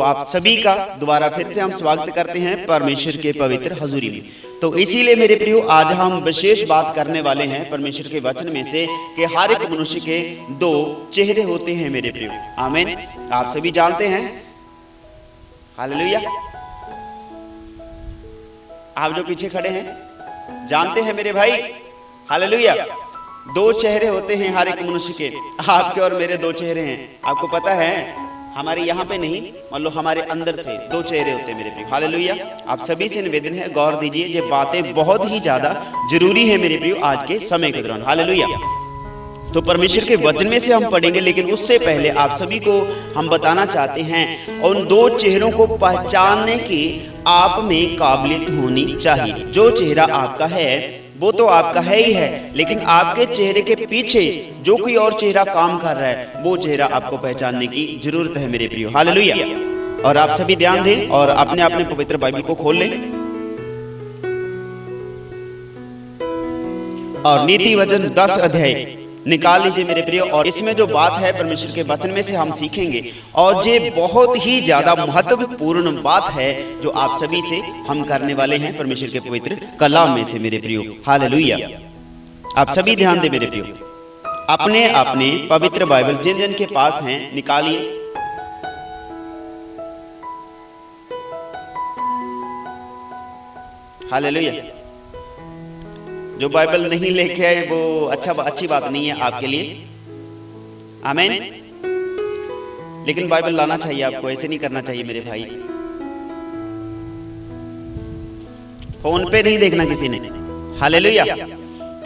आप सभी का दोबारा फिर से हम स्वागत करते हैं परमेश्वर के पवित्र हजूरी में। तो इसीलिए मेरे प्रियो आज हम विशेष बात करने वाले हैं परमेश्वर के वचन में से कि हर एक मनुष्य के दो चेहरे होते हैं मेरे प्रियो। आमीन। आप सभी जानते हैं, हालेलुया। आप जो पीछे खड़े हैं जानते हैं मेरे भाई, हालेलुया। दो चेहरे होते हैं हर एक मनुष्य के। आपके और मेरे दो चेहरे हैं। आपको पता है, हमारे यहाँ पे नहीं, मान लो हमारे अंदर से दो चेहरे होते हैं मेरे प्रियो। हालेलुया। आप सभी से निवेदन है, गौर दीजिए, ये बातें बहुत ही ज्यादा जरूरी है मेरे प्रियो आज के समय के दौरान। हालेलुया। तो परमेश्वर के वचन में से हम पढ़ेंगे, लेकिन उससे पहले आप सभी को हम बताना चाहते हैं उन दो चेहरों को पहचानने की आप में काबिलियत होनी चाहिए। जो चेहरा आपका है वो तो आपका है ही है, लेकिन आपके चेहरे के पीछे जो कोई और चेहरा काम कर रहा है वो चेहरा आपको पहचानने की जरूरत है मेरे प्रियो। हालेलुया। और आप सभी ध्यान दें और अपने अपने पवित्र बाइबल को खोल लें और नीति वचन 10 अध्याय निकाल लीजिए मेरे प्रियो। और इसमें जो बात है परमेश्वर के वचन में से हम सीखेंगे, और ये बहुत ही ज्यादा महत्वपूर्ण बात है जो आप सभी से हम करने वाले हैं परमेश्वर के पवित्र कलाम में से मेरे प्रियो। हालेलुया। आप सभी ध्यान दें मेरे प्रियो, अपने अपने पवित्र बाइबल जिन जिन के पास हैं निकालिए। हालेलुया। जो बाइबल नहीं लेके आए वो अच्छी बात नहीं है आपके लिए। आमीन। लेकिन बाइबल लाना चाहिए आपको, ऐसे नहीं करना चाहिए मेरे भाई। फोन पे नहीं देखना किसी ने। हालेलुया।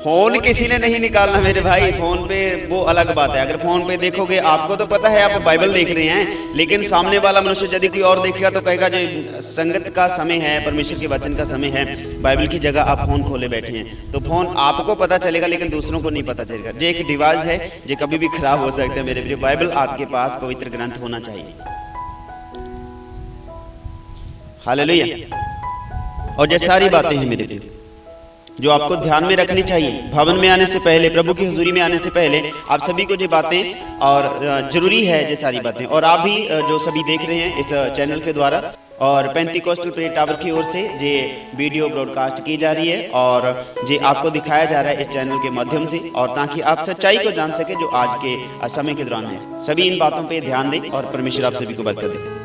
फोन किसी ने नहीं निकालना मेरे भाई। फोन पे वो अलग बात है। अगर फोन पे देखोगे, आपको तो पता है आप बाइबल देख रहे हैं, लेकिन सामने वाला मनुष्य यदि कोई और देखेगा तो कहेगा जो संगत का समय है, परमेश्वर के वचन का समय है, बाइबल की जगह आप फोन खोले बैठे हैं। तो फोन आपको पता चलेगा लेकिन दूसरों को नहीं पता चलेगा। ये एक डिवाइस है जो कभी भी खराब हो सकता है मेरे प्रिय। बाइबल आपके पास पवित्र ग्रंथ होना चाहिए। हालेलुया। और ये सारी बातें हैं मेरे प्रिय जो आपको ध्यान में रखनी चाहिए। भवन में आने से पहले, प्रभु की हुजूरी में आने से पहले आप सभी को ये बातें और जरूरी है ये सारी बातें। और आप भी जो सभी देख रहे हैं इस चैनल के द्वारा, और पेंटिकॉस्टल प्रेयर टावर की ओर से ये वीडियो ब्रॉडकास्ट की जा रही है और ये आपको दिखाया जा रहा है इस चैनल के माध्यम से, और ताकि आप सच्चाई को जान सके जो आज के समय के दौरान है। सभी इन बातों पर ध्यान दें और परमेश्वर आप सभी को बरकत दे।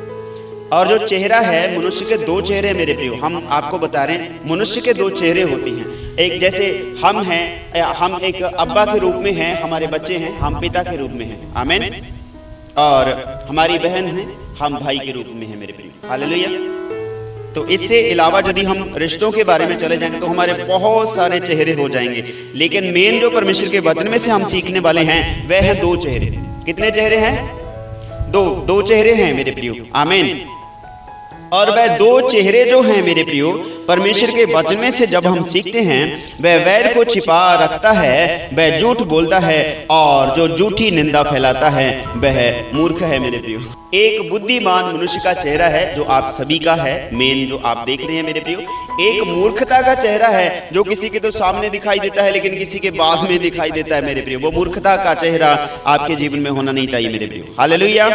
और जो चेहरा है, मनुष्य के दो चेहरे मेरे प्रियो, हम आपको बता रहे हैं मनुष्य के दो चेहरे होते हैं। एक जैसे हम हैं, हम एक अब्बा के रूप में हैं, हमारे बच्चे हैं, हम पिता के रूप में हैं। आमीन। और हमारी बहन है, हम भाई के रूप में हैं मेरे प्रियो। हालेलुया। तो इससे अलावा यदि हम रिश्तों के बारे में चले जाएंगे तो हमारे बहुत सारे चेहरे हो जाएंगे, लेकिन मेन जो परमेश्वर के वचन में से हम सीखने वाले हैं वह है दो चेहरे। कितने चेहरे हैं? दो चेहरे हैं मेरे प्रियो। आमीन। और वह दो चेहरे जो हैं मेरे प्रियो परमेश्वर के वचन में से जब हम सीखते हैं, वह वैर को छिपा रखता है, वह झूठ बोलता है, और जो झूठी निंदा फैलाता है वह मूर्ख है मेरे प्रियो। एक बुद्धिमान मनुष्य का चेहरा है जो आप सभी का है, मेन जो आप देख रहे हैं मेरे प्रियो। एक मूर्खता का चेहरा है जो किसी के तो सामने दिखाई देता है लेकिन किसी के बाद में दिखाई देता है मेरे प्रियो। वो मूर्खता का चेहरा आपके जीवन में होना नहीं चाहिए मेरे प्रियो। हालेलुया।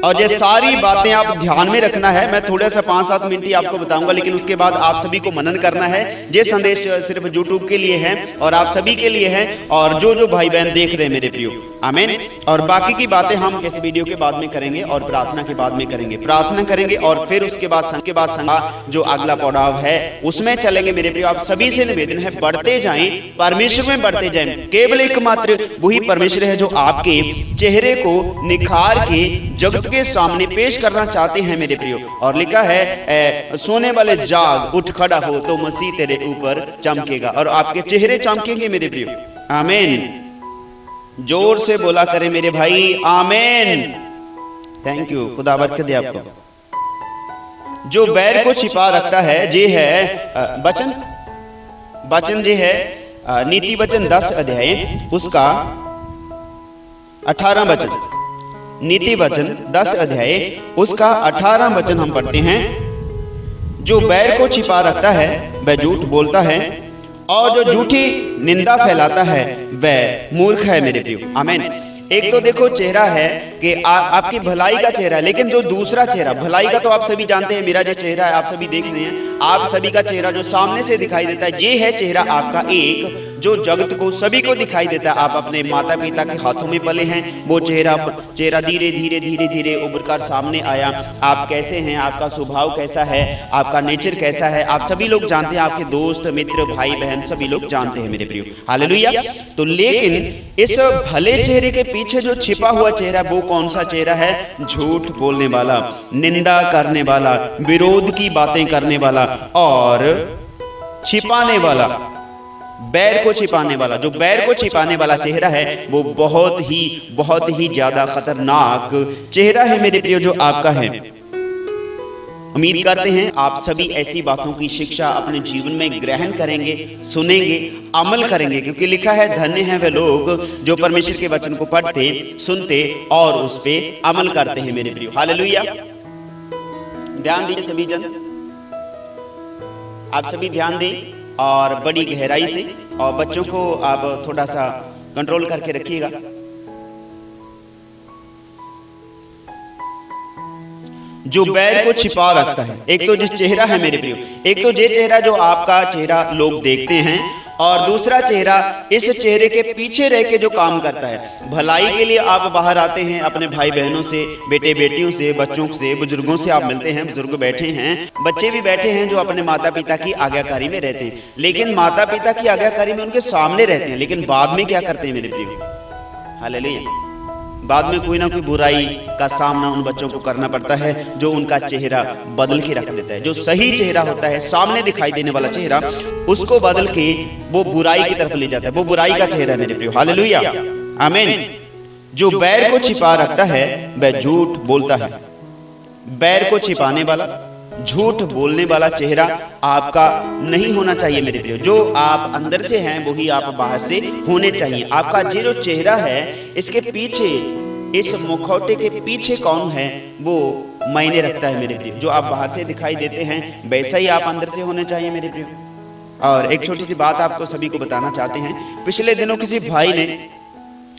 और ये सारी बातें आप ध्यान में रखना है। मैं थोड़ा सा 5-7 मिनट ही आपको बताऊंगा, लेकिन उसके बाद आप सभी को मनन करना है। ये संदेश सिर्फ यूट्यूब के लिए है और आप सभी के लिए है, और जो भाई बहन देख रहे हैं मेरे प्रियो। आमीन। और बाकी की बातें हम इस वीडियो के बाद में करेंगे और प्रार्थना के बाद में करेंगे। प्रार्थना करेंगे और फिर उसके बाद संघ जो अगला पड़ाव है उसमें चलेंगे मेरे प्रियो। आप सभी से निवेदन है, बढ़ते जाएं, परमेश्वर में बढ़ते जाएं। केवल एकमात्र वही परमेश्वर है जो आपके चेहरे को निखार के जगत के सामने पेश करना चाहते हैं मेरे प्रियो। और लिखा है, सोने वाले जाग उठ खड़ा हो तो मसीह तेरे ऊपर चमकेगा, और आपके चेहरे चमकेंगे मेरे प्रियो। आमीन। जोर से बोला करें मेरे भाई, आमीन। थैंक यू, खुदा बरकत दे आपको। जो बैर को छिपा रखता है ये है वचन जे है नीति वचन 10 अध्याय उसका 18 वचन। नीति वचन 10 अध्याय उसका 18 वचन हम पढ़ते हैं। जो बैर को छिपा रखता है वह झूठ बोलता है, और जो झूठी निंदा फैलाता है वह मूर्ख है मेरे प्रियो। आमीन। एक तो देखो चेहरा है कि आपकी भलाई का चेहरा है, लेकिन जो दूसरा चेहरा भलाई का तो आप सभी जानते हैं, मेरा जो चेहरा है आप सभी देख रहे हैं, आप सभी का चेहरा जो सामने से दिखाई देता है, ये है चेहरा आपका एक जो जगत को सभी को दिखाई देता है। आप अपने माता पिता के हाथों में पले हैं, वो चेहरा धीरे धीरे धीरे धीरे उभर कर सामने आया। आप कैसे हैं, आपका स्वभाव कैसा है, आपका नेचर कैसा है, आप सभी लोग जानते हैं, आपके दोस्त मित्र भाई बहन सभी लोग जानते हैं मेरे प्रियो, हालेलुया। तो लेकिन इस भले चेहरे के पीछे जो छिपा हुआ चेहरा, वो कौन सा चेहरा है? झूठ बोलने वाला, निंदा करने वाला, विरोध की बातें करने वाला और छिपाने वाला, बैर को छिपाने वाला। जो बैर को छिपाने वाला चेहरा है वो बहुत ही ज्यादा खतरनाक चेहरा है मेरे प्रियो, जो आपका है। उम्मीद करते हैं आप सभी ऐसी बातों की शिक्षा अपने जीवन में ग्रहण करेंगे, सुनेंगे, अमल करेंगे, क्योंकि लिखा है धन्य हैं वे लोग जो परमेश्वर के वचन को पढ़ते, सुनते और उस पे अमल करते हैं मेरे प्रियो, हालेलुया। ध्यान दीजिए सभी जन, आप सभी ध्यान दें और बड़ी गहराई से, और बच्चों को आप थोड़ा सा कंट्रोल करके रखिएगा। जो बैर को छिपा रखता है, एक तो जो चेहरा है मेरे प्रियो, एक तो ये चेहरा जो आपका चेहरा लोग देखते हैं, और दूसरा चेहरा इस चेहरे के पीछे रह के जो काम करता है। भलाई के लिए आप बाहर आते हैं, अपने भाई बहनों से, बेटे बेटियों से, बच्चों से, बुजुर्गों से आप मिलते हैं, बुजुर्ग बैठे हैं, बच्चे भी बैठे हैं जो अपने माता पिता की आज्ञाकारी में रहते हैं, लेकिन माता पिता की आज्ञाकारी में उनके सामने रहते हैं, लेकिन बाद में क्या करते हैं मेरे प्रियो, हालेलुया। बाद में कोई ना कोई बुराई का सामना उन बच्चों को करना पड़ता है, जो उनका चेहरा बदल के रख देता है। जो सही चेहरा होता है, सामने दिखाई देने वाला चेहरा, उसको बदल के वो बुराई की तरफ ले जाता है, वो बुराई का चेहरा है मेरे प्रियो, हालेलुया, आमीन। जो बैर को छिपा रखता है वह झूठ बोलता है। बैर को छिपाने वाला, झूठ बोलने वाला चेहरा आपका नहीं होना चाहिए मेरे प्रियो। जो आप अंदर से हैं वही आप बाहर से होने चाहिए। आपका जो चेहरा है, इसके पीछे, इस मुखौटे के पीछे कौन है वो मायने रखता है मेरे प्रियो। जो आप बाहर से दिखाई देते हैं वैसा ही आप अंदर से होने चाहिए मेरे प्रियो। और एक छोटी सी बात आपको सभी को बताना चाहते हैं। पिछले दिनों किसी भाई ने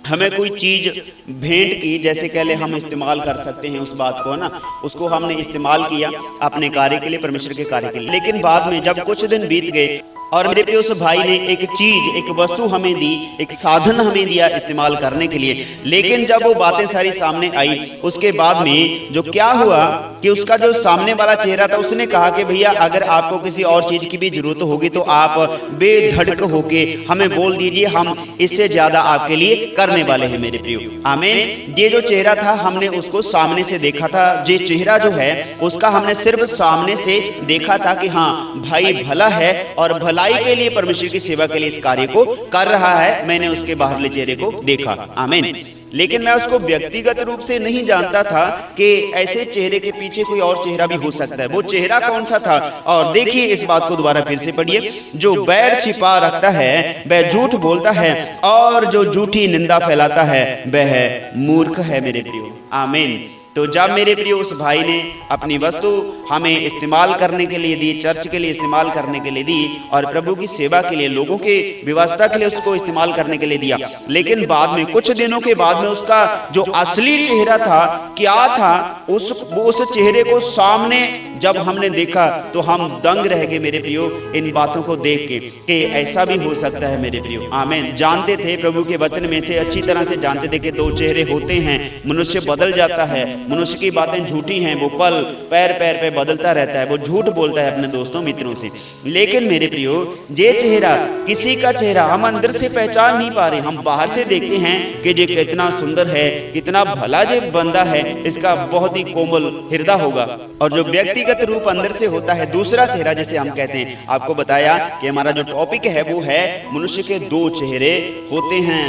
हमें कोई चीज भेंट की, जैसे कह ले हम इस्तेमाल कर सकते हैं उस बात को, ना, उसको हमने इस्तेमाल किया अपने कार्य के लिए, परमेश्वर के कार्य के लिए। लेकिन बाद में जब कुछ दिन बीत गए और मेरे प्रिय उस भाई ने एक चीज, एक वस्तु हमें दी, एक साधन हमें दिया इस्तेमाल करने के लिए, लेकिन जब वो बातें सारी सामने आई, उसके बाद में जो क्या हुआ कि उसका जो सामने वाला चेहरा था, उसने कहा कि भैया अगर आपको किसी और चीज की भी जरूरत होगी तो आप बेधड़क होके हमें बोल दीजिए, हम इससे ज्यादा आपके लिए करने वाले हैं मेरे प्रियो, आमीन। ये जो चेहरा था हमने उसको सामने से देखा था, ये चेहरा जो है उसका हमने सिर्फ सामने से देखा था कि हाँ भाई भला है और भलाई के लिए, परमेश्वर की सेवा के लिए इस कार्य को कर रहा है। मैंने उसके बाहरले चेहरे को देखा, आमीन। लेकिन मैं उसको व्यक्तिगत रूप से नहीं जानता था कि ऐसे चेहरे के पीछे कोई और चेहरा भी हो सकता है। वो चेहरा कौन सा था? और देखिए इस बात को दोबारा फिर से पढ़िए। जो बैर छिपा रखता है वह झूठ बोलता है, और जो झूठी निंदा फैलाता है वह मूर्ख है मेरे प्रियो, आमीन। तो जब मेरे प्रियो उस भाई ने अपनी वस्तु हमें इस्तेमाल करने के लिए दी, चर्च के लिए इस्तेमाल करने के लिए दी, और प्रभु की सेवा के लिए, लोगों की व्यवस्था के लिए उसको इस्तेमाल करने के लिए दिया, लेकिन बाद में कुछ दिनों के बाद में उसका जो असली चेहरा था क्या था, उस चेहरे को सामने जब हमने देखा तो हम दंग रह गए मेरे प्रियो इन बातों को देख के कि ऐसा भी हो सकता है मेरे प्रियो, आमीन। जानते थे प्रभु के वचन में से अच्छी तरह से जानते थे कि दो चेहरे होते हैं, मनुष्य बदल जाता है, मनुष्य की बातें झूठी हैं, वो पल पैर पैर पे बदलता रहता है, वो झूठ बोलता है अपने दोस्तों मित्रों से। लेकिन मेरे प्रियो ये चेहरा, किसी का चेहरा हम अंदर से पहचान नहीं पा रहे, हम बाहर से देखते हैं कि ये कितना सुंदर है, कितना भला ये बंदा है, इसका बहुत ही कोमल हृदय होगा, और जो व्यक्तिगत रूप अंदर से होता है दूसरा चेहरा जिसे हम कहते हैं। आपको बताया कि हमारा जो टॉपिक है वो है मनुष्य के दो चेहरे होते हैं,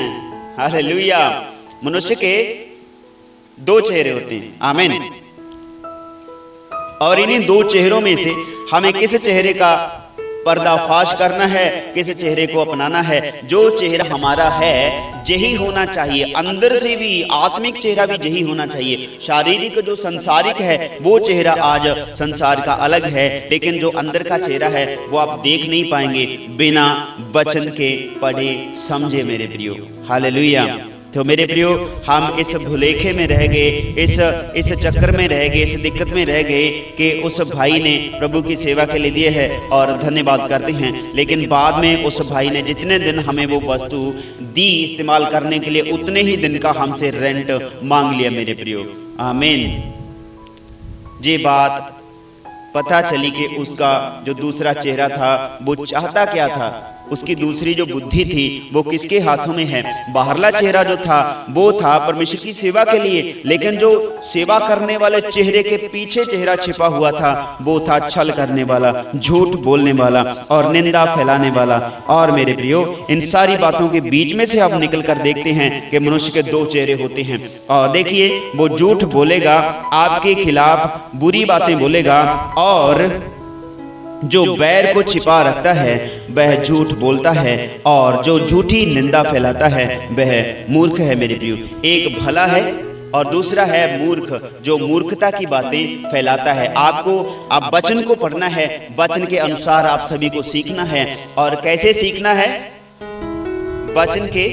हालेलुया। मनुष्य के दो चेहरे होते हैं, आमीन। और इन्हीं दो चेहरों में से हमें किस चेहरे का पर्दाफाश करना है, किस चेहरे को अपनाना है। जो चेहरा हमारा है यही होना चाहिए, अंदर से भी आत्मिक चेहरा भी यही होना चाहिए। शारीरिक जो संसारिक है वो चेहरा आज संसार का अलग है, लेकिन जो अंदर का चेहरा है वो आप देख नहीं पाएंगे बिना वचन के पढ़े समझे मेरे प्रियो, हालेलुया। तो मेरे प्रियो, हम इस भुलेखे में रह गए, इस चक्कर में रह गए, इस दिक्कत में रह गए कि उस भाई ने प्रभु की सेवा के लिए दिए है और धन्यवाद करते हैं, लेकिन बाद में उस भाई ने जितने दिन हमें वो वस्तु दी इस्तेमाल करने के लिए, उतने ही दिन का हमसे रेंट मांग लिया मेरे प्रियो। आमीन। ये बात पता चली कि उसका जो दूसरा चेहरा था वो चाहता क्या था, उसकी दूसरी जो बुद्धि थी वो किसके हाथों में है। बाहरला चेहरा जो था वो था परमेश्वर की सेवा के लिए, लेकिन जो सेवा करने वाले चेहरे के पीछे चेहरा छिपा हुआ था वो था छल करने वाला, झूठ बोलने वाला और निंदा फैलाने वाला। और मेरे प्रियो, इन सारी बातों के बीच में से आप निकल कर देखते हैं कि मनुष्य के दो चेहरे होते हैं। और देखिए, वो झूठ बोलेगा, आपके खिलाफ बुरी बातें बोलेगा, और जो बैर को छिपा रखता है वह झूठ बोलता है, और जो झूठी निंदा फैलाता है वह मूर्ख है मेरे प्रियो। एक भला है और दूसरा है मूर्ख, जो मूर्खता की बातें फैलाता है। आप वचन को पढ़ना है, वचन के अनुसार आप सभी को सीखना है। और कैसे सीखना है? वचन के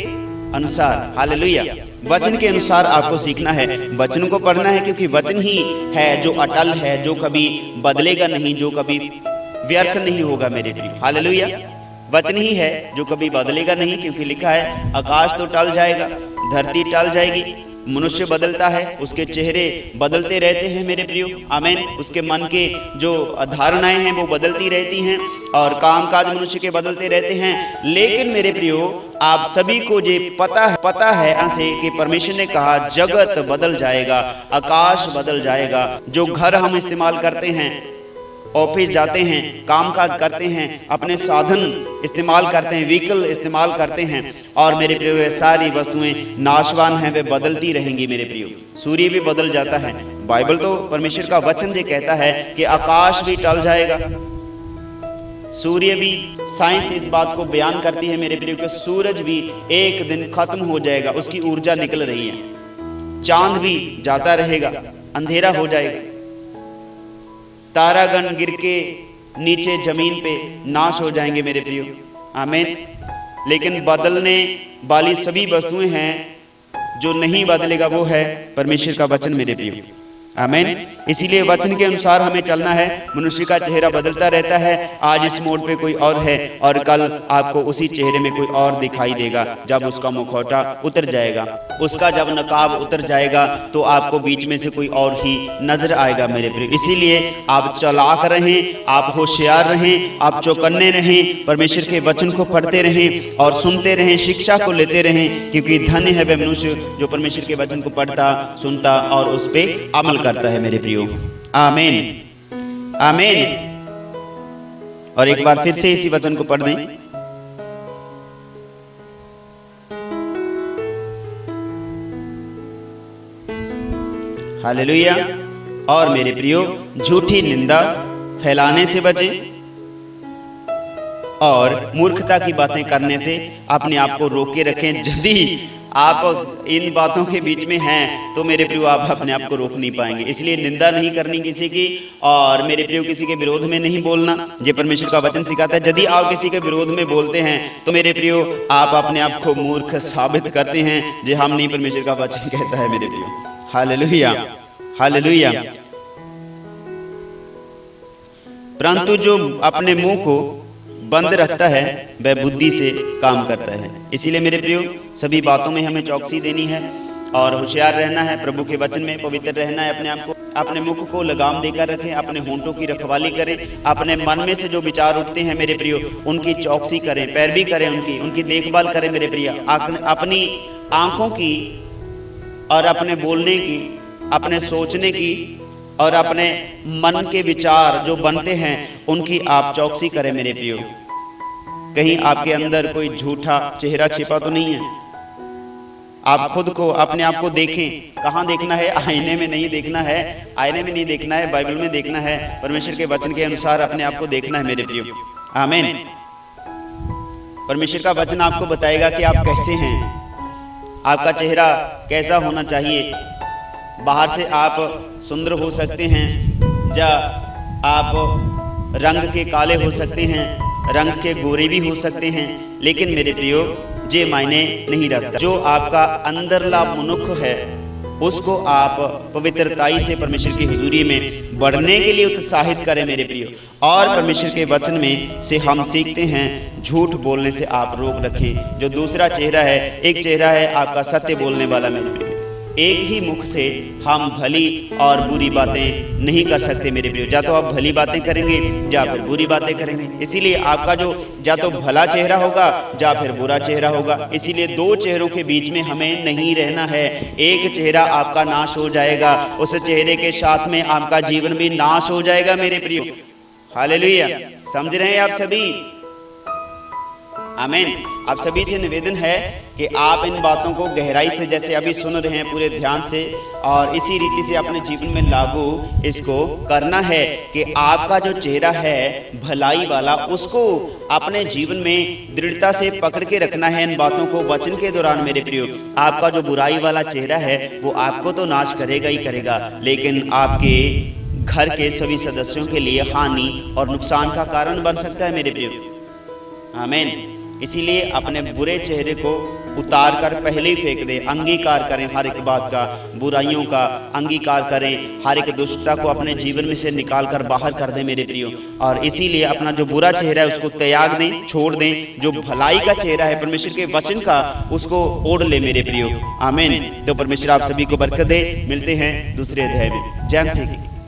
अनुसार। हालेलुया। वचन के अनुसार आपको सीखना है, वचन को पढ़ना है, क्योंकि वचन ही है जो अटल है, जो कभी बदलेगा नहीं, जो कभी व्यर्थ नहीं होगा मेरे प्रिय। हालेलुया। वचन ही है जो कभी बदलेगा नहीं, क्योंकि लिखा है आकाश तो टल जाएगा, धरती टल जाएगी, मनुष्य बदलता है, उसके चेहरे बदलते रहते हैं मेरे प्रियो। आमीन। उसके मन के जो धारणाएं हैं वो बदलती रहती हैं, और कामकाज मनुष्य के बदलते रहते हैं। लेकिन मेरे प्रियो, आप सभी को ये पता है ऐसे कि परमेश्वर ने कहा जगत बदल जाएगा, आकाश बदल जाएगा। जो घर हम इस्तेमाल करते हैं, ऑफिस जाते हैं, कामकाज करते हैं, अपने साधन इस्तेमाल करते हैं, व्हीकल इस्तेमाल करते हैं, और मेरे प्रियो वे सारी वस्तुएं नाशवान हैं, वे बदलती रहेंगी मेरे प्रियो। सूर्य भी बदल जाता है। बाइबल तो परमेश्वर का वचन ये कहता है कि आकाश भी टल जाएगा, सूर्य भी। साइंस इस बात को बयान करती है मेरे प्रियो कि सूरज भी एक दिन खत्म हो जाएगा, उसकी ऊर्जा निकल रही है। चांद भी जाता रहेगा, अंधेरा हो जाएगा, तारागण गिर के नीचे जमीन पे नाश हो जाएंगे मेरे प्रियो। आमीन। लेकिन बदलने वाली सभी वस्तुएं हैं, जो नहीं बदलेगा वो है परमेश्वर का वचन मेरे प्रियो। आमीन। इसीलिए वचन के अनुसार हमें चलना है। मनुष्य का चेहरा बदलता रहता है। आज इस मोड़ पे कोई और है और कल आपको उसी चेहरे में कोई और दिखाई देगा। जब उसका मुखौटा उतर जाएगा, उसका जब नकाब उतर जाएगा, तो आपको बीच में से कोई और ही नजर आएगा मेरे प्रिय। इसीलिए आप चालाक रहें, आप होशियार रहें, आप चौकन्ने रहें, परमेश्वर के वचन को पढ़ते रहें और सुनते रहें, शिक्षा को लेते रहें, क्योंकि धन्य है वह मनुष्य जो परमेश्वर के वचन को पढ़ता, सुनता और उस पर अमल करता है मेरे प्रियो। आमीन। आमीन। और एक बार फिर से इसी वचन को पढ़ दें। हालेलुया। और मेरे प्रियो, झूठी निंदा फैलाने से बचें और मूर्खता की बातें करने से अपने आप को रोके रखें। यदि आप इन बातों के बीच में हैं तो मेरे प्रियो आप अपने आप को रोक नहीं पाएंगे। इसलिए निंदा नहीं करनी किसी की, और मेरे प्रियो किसी के विरोध में नहीं बोलना। ये परमेश्वर का वचन सिखाता है। यदि आप किसी के विरोध में बोलते हैं तो मेरे प्रियो आप अपने आप को मूर्ख साबित करते हैं। जे हम नहीं, परमेश्वर का वचन कहता है मेरे प्रियो। हालेलुया। हालेलुया। परंतु जो अपने मुंह को बंद रखता है वह बुद्धि से काम करता है। इसीलिए मेरे प्रियो, सभी बातों में हमें चौकसी देनी है और होशियार रहना है। प्रभु के वचन में पवित्र रहना है। अपने आप को, अपने मुख को लगाम देकर रखें, अपने होंठों की रखवाली करें। अपने मन में से जो विचार उठते हैं मेरे प्रियो, उनकी चौकसी करें, पैरवी करें, उनकी देखभाल करें मेरे प्रिय। अपनी आंखों की और अपने बोलने की, अपने सोचने की और अपने मन के विचार जो बनते हैं उनकी आप चौकसी करें मेरे प्रियो। कहीं आपके अंदर कोई झूठा चेहरा छिपा तो नहीं है। आप खुद को, अपने आप को देखें। कहां देखना है? आईने में नहीं देखना है, आईने में नहीं देखना है, बाइबल में देखना है। परमेश्वर के वचन के अनुसार अपने आप को देखना है मेरे प्रियो। आमीन। परमेश्वर का वचन आपको बताएगा कि आप कैसे हैं, आपका चेहरा कैसा होना चाहिए। बाहर से आप सुंदर हो सकते हैं, या आप रंग के काले हो सकते हैं, रंग के गोरे भी हो सकते हैं, लेकिन मेरे प्रियो जे मायने नहीं रखता। जो आपका अंदरला मनुष्य है उसको आप पवित्रताई से परमेश्वर की हुजूरी में बढ़ने के लिए उत्साहित करें मेरे प्रियो। और परमेश्वर के वचन में से हम सीखते हैं झूठ बोलने से आप रोक रखें। जो दूसरा चेहरा है, एक चेहरा है आपका सत्य बोलने वाला मेरे प्रियो। एक ही मुख से हम भली और बुरी बातें नहीं कर सकते मेरे प्रियो। या तो आप भली बातें करेंगे या फिर बुरी बातें करेंगे। इसीलिए आपका जो या तो भला चेहरा होगा या फिर बुरा चेहरा होगा। इसीलिए दो चेहरों के बीच में हमें नहीं रहना है। एक चेहरा आपका नाश हो जाएगा, उस चेहरे के साथ में आपका जीवन भी नाश हो जाएगा मेरे प्रियो। हालेलुया, समझ रहे हैं आप सभी? आमीन। आप सभी से निवेदन है कि आप इन बातों को गहराई से जैसे अभी सुन रहे हैं पूरे ध्यान से और इसी रीति से अपने जीवन में लागू इसको करना है कि आपका जो चेहरा है भलाई वाला उसको अपने जीवन में दृढ़ता से पकड़ के रखना है। इन बातों को वचन के दौरान मेरे प्रियो, आपका जो बुराई वाला चेहरा है वो आपको तो नाश करेगा ही करेगा, लेकिन आपके घर के सभी सदस्यों के लिए हानि और नुकसान का कारण बन सकता है मेरे प्रियो। आमीन। इसीलिए अपने बुरे चेहरे को उतार कर पहले ही फेंक दें। अंगीकार करें हर एक बात का, बुराइयों का अंगीकार करें, हर एक दुष्टता को अपने जीवन में से निकाल कर बाहर कर दें मेरे प्रियो। और इसीलिए अपना जो बुरा चेहरा है उसको त्याग दें, छोड़ दें। जो भलाई का चेहरा है परमेश्वर के वचन का उसको ओढ़ ले मेरे प्रियो। आमीन। तो परमेश्वर आप सभी को बरकत दे। मिलते हैं दूसरे अध्याय में। जय मसीह।